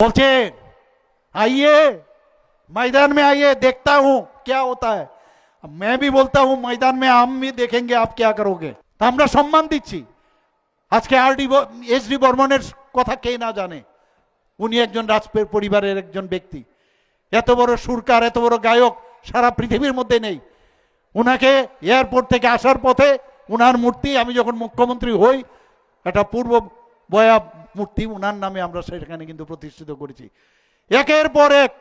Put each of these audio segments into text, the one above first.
बोलते आइए मैदान में आइए, देखता हूं क्या होता है। मैं भी बोलता हूं मैदान में हम भी देखेंगे आप क्या करोगे। तो আমরা সম্মান দিচ্ছি। আজকে এসডি বর্মনের কথা কে না জানে। উনি একজন পরিবারের একজন ব্যক্তি, এত বড় সুরকার, এত বড় গায়ক সারা পৃথিবীর মধ্যে নেই। উনাকে এয়ারপোর্ট থেকে আসার পথে উনার মূর্তি, আমি যখন মুখ্যমন্ত্রী হই একটা পূর্ব বয়া মূর্তি উনার নামে আমরা সেখানে কিন্তু প্রতিষ্ঠিত করেছি। একের পর এক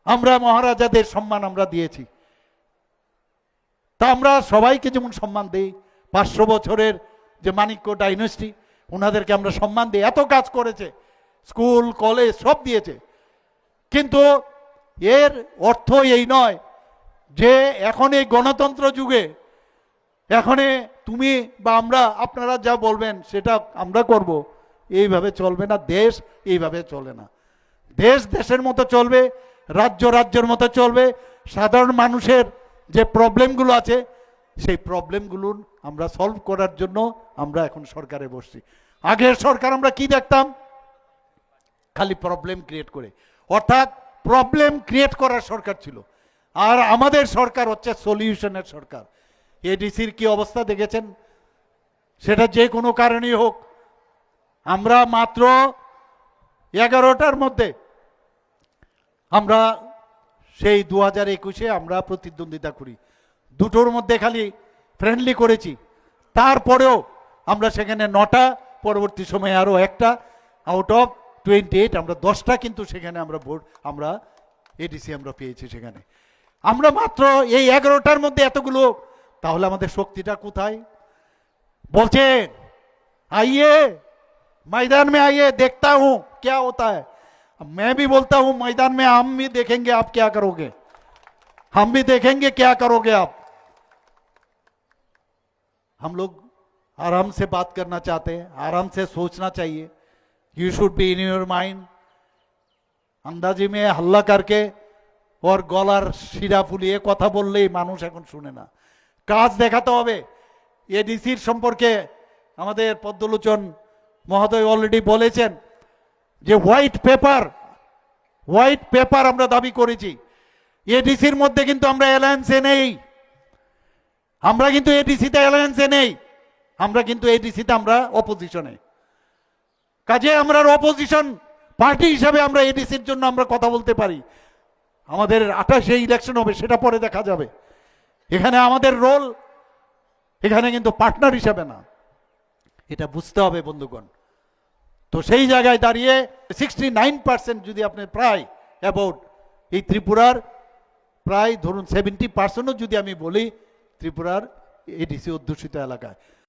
আমরা মহারাজাদের সম্মান আমরা দিয়েছি। তা আমরা সবাইকে যেমন সম্মান দিই, 500 বছরের যে মানিক্য ডাইনেস্টি ওনাদেরকে আমরা সম্মান দিই। এত কাজ করেছে, স্কুল কলেজ সব দিয়েছে। কিন্তু এর অর্থ এই নয় যে এখন এই গণতন্ত্র যুগে এখন তুমি বা আমরা আপনারা যা বলবেন সেটা আমরা করব, এইভাবে চলবে না। দেশ এইভাবে চলে না। দেশ দেশের মতো চলবে, রাজ্য রাজ্যের মতো চলবে। সাধারণ মানুষের যে প্রবলেমগুলো আছে সেই প্রবলেমগুলো আমরা সলভ করার জন্য আমরা এখন সরকারে বসছি। আগের সরকার আমরা কি দেখতাম, খালি প্রবলেম ক্রিয়েট করে, অর্থাৎ প্রবলেম ক্রিয়েট করার সরকার ছিল। আর আমাদের সরকার হচ্ছে সলিউশনের সরকার। এডিসির কি অবস্থা দেখেছেন, সেটা যে কোনো কারণেই হোক। আমরা মাত্র 11টার মধ্যে আমরা সেই 2021-এ আমরা প্রতিদ্বন্দ্বিতা করি, দুটোর মধ্যে খালি ফ্রেন্ডলি করেছি। তারপরেও আমরা সেখানে 9টা, পরবর্তী সময়ে আরও একটা, আউট অফ 28 আমরা 10টা কিন্তু সেখানে আমরা ভোট আমরা এডিসি আমরা পেয়েছি। সেখানে আমরা মাত্র এই 11টার মধ্যে এতগুলো, তাহলে আমাদের শক্তিটা কোথায়? বলছেন आइए मैदान में आइए, देखता हूं क्या होता है। मैं भी बोलता हूं मैदान में हम भी देखेंगे आप क्या करोगे, हम भी देखेंगे क्या करोगे आप। हम लोग आराम से बात करना चाहते हैं, आराम से सोचना चाहिए। You should be in your mind. अंदाजी में हल्ला करके और गलार শিরা ফুলিয়ে কথা বললেই মানুষ এখন শুনে না। কাজ দেখাতে হবে। এডিসির সম্পর্কে আমাদের পদ্মলোচন মহোদয় অলরেডি বলেছেন যে হোয়াইট পেপার আমরা দাবি করেছি। এডিসির মধ্যে কিন্তু আমরা অ্যালায়েন্সে নেই, আমরা কিন্তু এডিসিতে অ্যালায়েন্সে নেই, আমরা কিন্তু এডিসিতে আমরা অপোজিশনে। কাজে আমরা অপোজিশন পার্টি হিসাবে আমরা এডিসির জন্য আমরা কথা বলতে পারি। আমাদের 28-এ ইলেকশন হবে, সেটা পরে দেখা যাবে। এখানে আমাদের রোল এখানে কিন্তু পার্টনার হিসাবে না, এটা বুঝতে হবে বন্ধুগণ। তো সেই জায়গায় দাঁড়িয়ে 69% যদি আপনি প্রায় অ্যাবাউট এই ত্রিপুরার প্রায় ধরুন 70%ও যদি আমি বলি ত্রিপুরার এডিসি অধ্যুষিত এলাকায়